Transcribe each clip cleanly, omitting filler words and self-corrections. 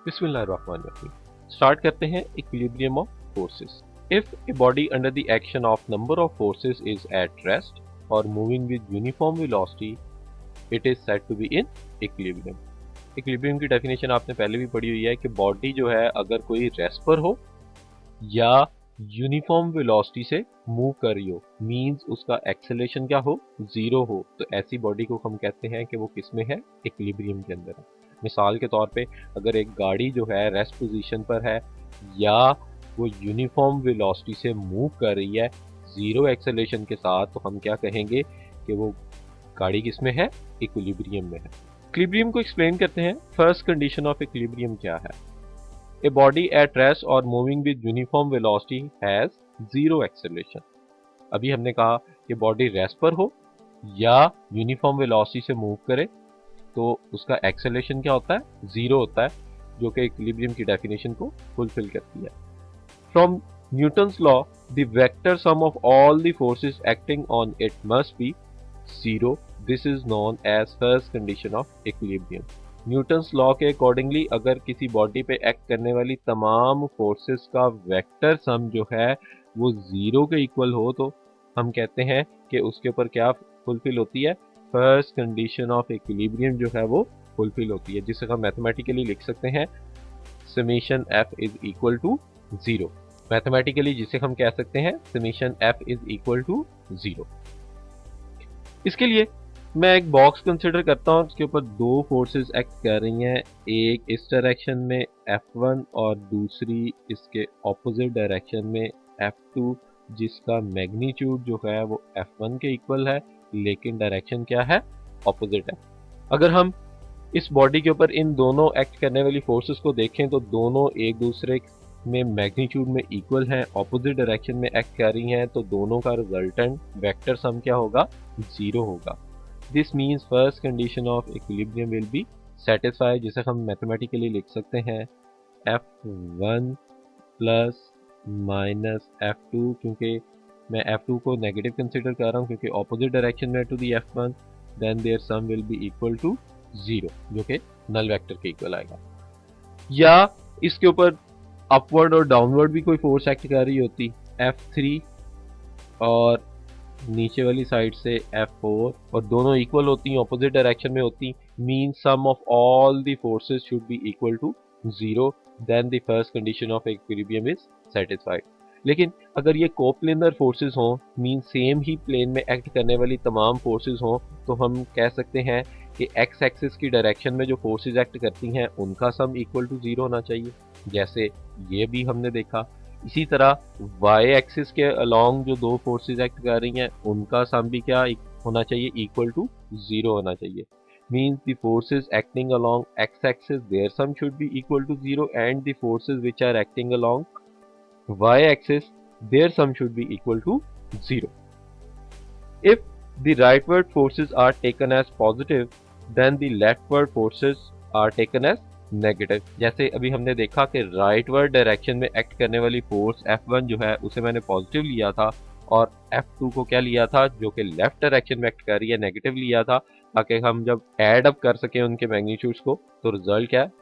बिस्मिल्लाहिर्रहमानिर्रहीम। स्टार्ट करते हैं equilibrium of forces. If a body under the action of number of forces is at rest और moving with uniform velocity, it is said to be in equilibrium. Equilibrium की definition आपने पहले भी पढ़ी हुई है कि बॉडी जो है अगर कोई रेस्ट पर हो या यूनिफॉर्म वेलोसिटी से मूव कर रही हो, मींस उसका एक्सेलरेशन क्या हो, जीरो हो, तो ऐसी बॉडी को हम कहते हैं कि वो किस में है, इक्विलिब्रियम के अंदर है। मिसाल के तौर पे अगर एक गाड़ी जो है रेस्ट पोजीशन पर है या वो यूनिफॉर्म वेलोसिटी से मूव कर रही है जीरो एक्सेलरेशन के साथ, तो हम क्या कहेंगे कि वो गाड़ी किस में है, इक्विलिब्रियम में है। इक्विलिब्रियम को एक्सप्लेन करते हैं। फर्स्ट कंडीशन ऑफ इक्विलिब्रियम क्या है? A body at rest or moving with uniform velocity has zero acceleration। अभी हमने कहा कि बॉडी रेस्ट पर हो या यूनिफॉर्म वेलोसिटी से मूव करे तो उसका एक्सेलरेशन क्या होता है, जीरो होता है, जो कि इक्विलिब्रियम की डेफिनेशन को फुलफिल करती है। From Newton's law, the vector sum of all the forces acting on it must be zero. This is known as first condition of equilibrium. Newton's law के अकॉर्डिंगली अगर किसी बॉडी पे act करने वाली तमाम फोर्सेस का वेक्टर सम जो है वो जीरो के इक्वल हो, तो हम कहते हैं कि उसके ऊपर क्या फुलफिल होती है, फर्स्ट कंडीशन ऑफ इक्विलिब्रियम जो है वो फुलफिल होती है, जिसे हम मैथमेटिकली लिख सकते हैं summation F is equal to zero. Mathematically जिसे हम कह सकते हैं summation F is equal to zero. इसके लिए मैं एक बॉक्स कंसिडर करता हूँ, उसके ऊपर दो फोर्सेस एक्ट कर रही हैं, एक इस डायरेक्शन में F1 और दूसरी इसके ऑपोजिट डायरेक्शन में F2, जिसका मैग्नीट्यूड जो है वो F1 के इक्वल है लेकिन डायरेक्शन क्या है, ऑपोजिट है। अगर हम इस बॉडी के ऊपर इन दोनों एक्ट करने वाली फोर्सेस को देखें तो दोनों एक दूसरे में मैग्नीट्यूड में इक्वल हैं, ऑपोजिट डायरेक्शन में एक्ट कर रही हैं, तो दोनों का रिजल्टेंट वेक्टर सम क्या होगा, जीरो होगा। This means first condition of equilibrium will be satisfied, जिसे हम मैथमेटिकली लिख सकते हैं F1 प्लस माइनस F2, क्योंकि मैं F2 को नेगेटिव कंसिडर कर रहा हूँ क्योंकि ऑपोजिट डायरेक्शन में to the F1, then their sum will be equal to zero, जो कि नल वेक्टर के इक्वल आएगा। या इसके ऊपर अपवर्ड और डाउनवर्ड भी कोई फोर्स एक्ट कर रही होती, F3 और नीचे वाली साइड से F4, और दोनों इक्वल होती, ऑपोजिट डायरेक्शन में होती, mean sum of all the forces should be equal to zero, then the first condition of equilibrium is satisfied. लेकिन अगर ये कोप्लेनर फोर्सेस हों, मीन सेम ही प्लेन में एक्ट करने वाली तमाम फोर्सेस हों, तो हम कह सकते हैं कि एक्स एक्सिस की डायरेक्शन में जो फोर्सेस एक्ट करती हैं उनका सम इक्वल टू जीरो होना चाहिए, जैसे ये भी हमने देखा। इसी तरह वाई एक्सिस के अलोंग जो दो फोर्सेस एक्ट कर रही हैं उनका सम भी क्या होना चाहिए, इक्वल टू जीरो होना चाहिए। Means the forces acting along x axis their sum should be equal to zero, and the forces which are acting along y axis their sum should be equal to zero. If the rightward forces are taken as positive, then the leftward forces are taken as negative. जैसे अभी हमने देखा कि rightward direction में act करने वाली force F1 जो है उसे मैंने पॉजिटिव लिया था, और F2 को क्या लिया था, जो कि लेफ्ट डायरेक्शन में एक्ट कर रही है, नेगेटिव लिया था, ताकि हम जब एड अप कर सकें उनके मैग्नीट्यूड्स को तो रिजल्ट क्या है,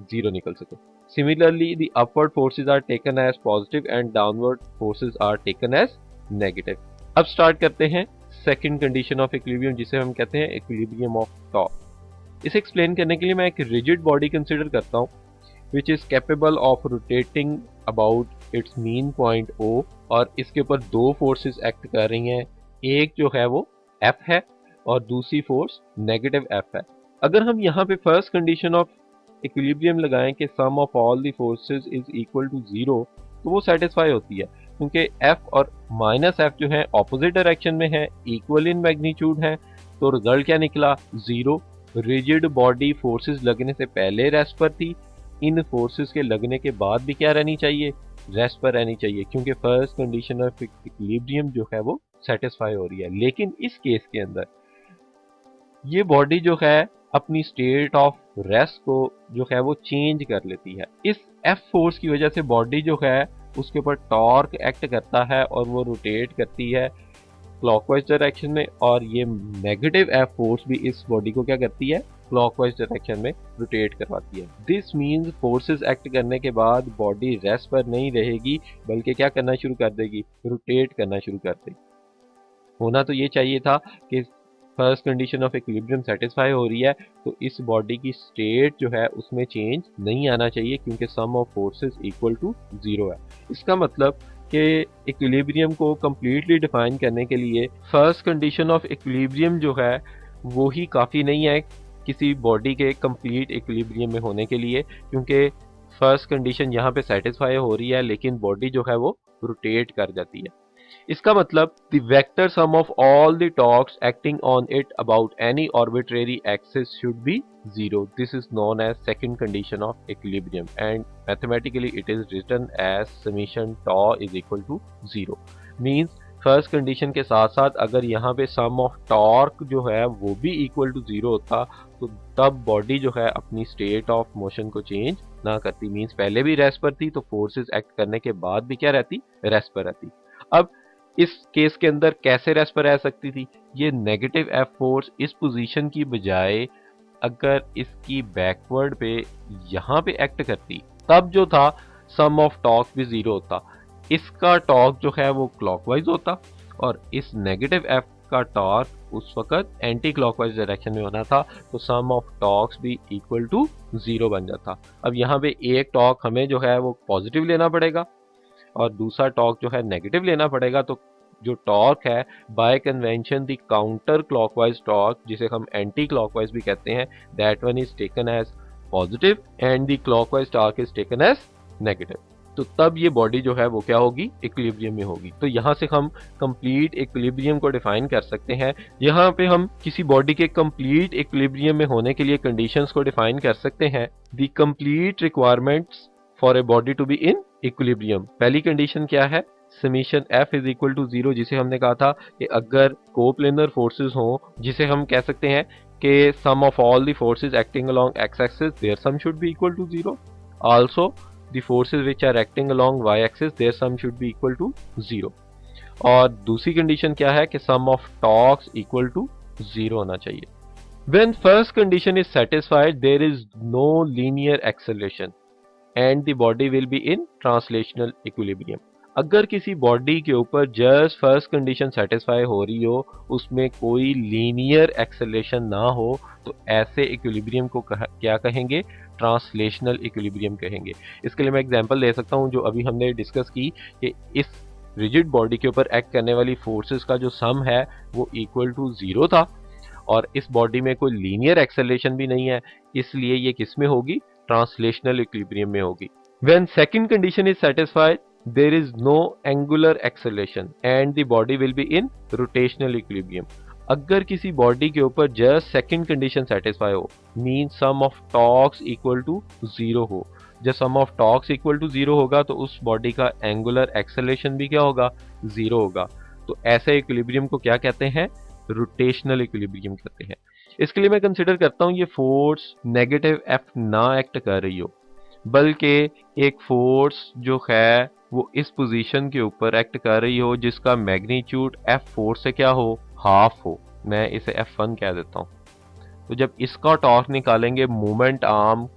जीरो निकल सके। Similarly the upward forces are taken as positive and downward forces are taken as negative. अब स्टार्ट करते हैं सेकंड कंडीशन ऑफ इक्विलिब्रियम, जिसे हम कहते हैं इक्विलिब्रियम ऑफ टॉर्क। इसे एक्सप्लेन करने के लिए मैं एक रिजिड बॉडी कंसिडर करता हूँ which is capable of rotating about it's mean point O, और इसके ऊपर दो फोर्सेस एक्ट कर रही हैं, एक जो है वो F है और दूसरी फोर्स नेगेटिव F है। अगर हम यहाँ पे फर्स्ट कंडीशन ऑफ इक्विलिब्रियम लगाएं कि sum of all the forces is equal to zero, तो वो सेटिस्फाई होती है, क्योंकि F और माइनस F जो है ऑपोजिट डायरेक्शन में है, इक्वल इन मैग्नीट्यूड है, तो रिजल्ट क्या निकला, जीरो। रिजिड बॉडी फोर्सेस लगने से पहले रेस्ट पर थी, इन फोर्सेस के लगने के बाद भी क्या रहनी चाहिए, रेस्ट पर रहनी चाहिए, क्योंकि फर्स्ट कंडीशन ऑफ इक्विलिब्रियम जो है वो सेटिस्फाई हो रही है। लेकिन इस केस के अंदर ये बॉडी जो है अपनी स्टेट ऑफ रेस्ट को जो है वो चेंज कर लेती है। इस एफ फोर्स की वजह से बॉडी जो है उसके ऊपर टॉर्क एक्ट करता है और वो रोटेट करती है क्लॉकवाइज डायरेक्शन में, और ये नेगेटिव एफ फोर्स भी इस बॉडी को क्या करती है, क्लॉकवाइज डायरेक्शन में रोटेट करवाती है। दिस मीन्स फोर्सेस एक्ट करने के बाद बॉडी रेस्ट पर नहीं रहेगी बल्कि क्या करना शुरू कर देगी, रोटेट करना शुरू कर देगी। होना तो ये चाहिए था कि first condition of equilibrium satisfy हो रही है तो इस बॉडी की स्टेट जो है उसमें चेंज नहीं आना चाहिए क्योंकि सम ऑफ फोर्सेस इक्वल टू 0 है। इसका मतलब कि इक्विलिब्रियम को कंप्लीटली डिफाइन करने के लिए फर्स्ट कंडीशन ऑफ इक्विलिब्रियम जो है वो ही काफ़ी नहीं है किसी बॉडी के कंप्लीट इक्विलिब्रियम में होने के लिए, क्योंकि फर्स्ट कंडीशन यहाँ पे सेटिस्फाई हो रही है लेकिन बॉडी जो है वो रोटेट कर जाती है। इसका मतलब the vector sum of all the torques acting on it about any arbitrary axis should be 0. This is known as second condition of equilibrium and mathematically it is written as summation tau is equal to 0. Means first condition के साथ साथ अगर यहाँ पे सम of torque जो है वो भी इक्वल टू 0 होता तो तब बॉडी जो है अपनी स्टेट ऑफ मोशन को चेंज ना करती। मीन्स पहले भी रेस्ट पर थी तो फोर्सेस एक्ट करने के बाद भी क्या रहती, रेस्ट पर रहती। अब इस केस के अंदर कैसे रेस्ट पर रह सकती थी, ये नेगेटिव एफ फोर्स इस पोजीशन की बजाय अगर इसकी बैकवर्ड पे यहाँ पे एक्ट करती तब जो था सम ऑफ टॉर्क भी 0 होता। इसका टॉर्क जो है वो क्लॉकवाइज होता और इस नेगेटिव एफ का टॉर्क उस वक्त एंटी क्लॉकवाइज डायरेक्शन में होना था तो सम ऑफ टॉर्क्स भी इक्वल टू 0 बन जाता। अब यहाँ पे एक टॉर्क हमें जो है वो पॉजिटिव लेना पड़ेगा और दूसरा टॉर्क जो है नेगेटिव लेना पड़ेगा। तो जो टॉर्क है by convention the counter clockwise torque जिसे हम एंटी क्लॉकवाइज भी कहते हैं, that one is taken as positive and the clockwise torque is taken as negative. तो तब ये बॉडी जो है वो क्या होगी, इक्विलिब्रियम में होगी। तो यहाँ से हम कंप्लीट इक्विलिब्रियम को डिफाइन कर सकते हैं। यहाँ पे हम किसी बॉडी के कंप्लीट इक्विलिब्रियम में होने के लिए कंडीशंस को डिफाइन कर सकते हैं। The complete requirements for a body to be in equilibrium. पहली कंडीशन क्या है, summation F is equal to 0, जिसे हमने कहा था कि अगर कोप्लेनर फोर्सेस हो जिसे हम कह सकते हैं कि sum of all the forces acting along x axis their sum should be equal to 0। Also the forces which are acting along y axis their sum should be equal to 0। और दूसरी condition क्या है कि sum of torques equal to 0 होना चाहिए। When first condition is satisfied there is no linear acceleration and the body will be in translational equilibrium. अगर किसी body के ऊपर जस्ट फर्स्ट कंडीशन सेटिस्फाई हो रही हो, उसमें कोई लीनियर एक्सेलरेशन ना हो, तो ऐसे इक्विलिब्रियम को क्या कहेंगे, ट्रांसलेशनल इक्विलिब्रियम कहेंगे। इसके लिए मैं एग्जांपल ले सकता हूं जो अभी हमने डिस्कस की कि इस रिजिड बॉडी के ऊपर एक्ट करने वाली फोर्सेस का जो सम है वो इक्वल टू 0 था और इस बॉडी में कोई लीनियर एक्सेलरेशन भी नहीं है, इसलिए ये किस में होगी, ट्रांसलेशनल इक्विलिब्रियम में होगी। When second condition is satisfied there is no angular acceleration and the body will be in rotational equilibrium। अगर किसी बॉडी के ऊपर जस्ट सेकंड कंडीशन सेटिस्फाई हो, mean sum of torques equal to 0 हो। जब sum of torques equal to 0 होगा तो उस बॉडी का एंगुलर एक्सेलरेशन भी क्या होगा, 0 होगा। तो ऐसे इक्विलिब्रियम को क्या कहते हैं, रोटेशनल इक्विलिब्रियम कहते हैं। इसके लिए मैं कंसिडर करता हूँ ये फोर्स नेगेटिव एफ ना एक्ट कर रही हो, बल्कि एक फोर्स जो है वो इस पोजीशन के ऊपर एक्ट कर रही हो जिसका मैग्नीट्यूड F4 से क्या हो, हाफ हो। मैं इसे F1 कह देता हूं। तो जब इसका टॉर्क निकालेंगे मूवमेंट आर्म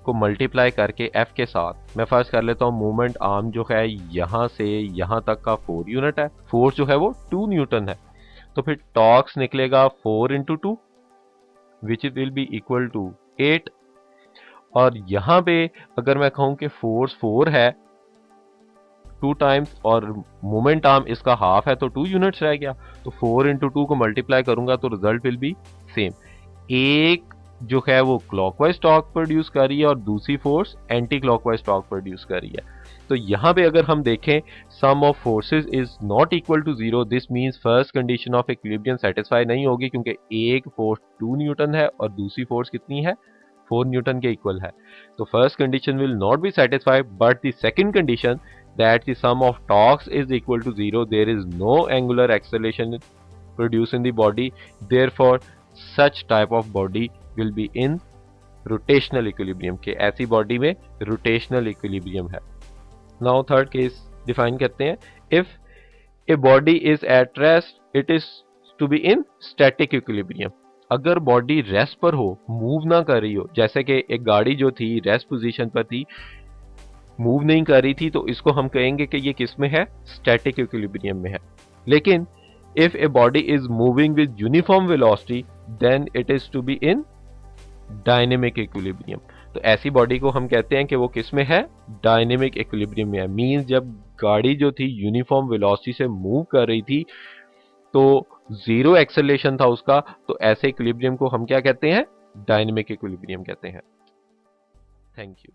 को मल्टीप्लाई करके F के साथ, मैं फर्स्ट कर लेता हूं मूवमेंट आर्म जो है यहां से यहां तक का 4 यूनिट है, फोर्स जो है वो 2 न्यूटन है, तो फिर टॉर्क्स निकलेगा 4 into 2 which will be equal to 8। और यहां पे अगर मैं कहूं कि फोर्स 4 है 2 टाइम्स और मोमेंट आर्म इसका हाफ है तो 2 यूनिट्स रह गया, तो 4 इंटू 2 को मल्टीप्लाई करूंगा तो रिजल्ट विल बी सेम। एक जो है वो क्लॉकवाइज टॉर्क प्रोड्यूस कर रही है और दूसरी force anticlockwise torque produce कर रही है। तो यहाँ पे अगर हम देखें sum of forces is not equal to 0, this means first condition of equilibrium satisfy नहीं होगी क्योंकि एक फोर्स 2 न्यूटन है और दूसरी फोर्स कितनी है, 4 न्यूटन के इक्वल है। तो first condition will not be satisfied, but the second condition that the sum of torques is equal to 0, there is no angular acceleration produced in the body, therefore such type of body will be in rotational equilibrium। के ऐसी body में rotational equilibrium है। Now third case define करते हैं, if a body is at rest it is to be in static equilibrium। अगर body rest पर हो, move ना कर रही हो, जैसे कि एक गाड़ी जो थी रेस्ट पोजीशन पर थी, मूव नहीं कर रही थी, तो इसको हम कहेंगे कि ये किस में है, स्टैटिक इक्विलिब्रियम में है। लेकिन if a body is moving with uniform velocity then it is to be in dynamic equilibrium. तो ऐसी बॉडी को हम कहते हैं कि वो किस में है, डायनेमिक इक्विलिब्रियम में है। मींस जब गाड़ी जो थी यूनिफॉर्म वेलोसिटी से मूव कर रही थी तो जीरो एक्सेलरेशन था उसका, तो ऐसे इक्विलिब्रियम को हम क्या कहते हैं, डायनेमिक इक्विलिब्रियम कहते हैं। Thank you.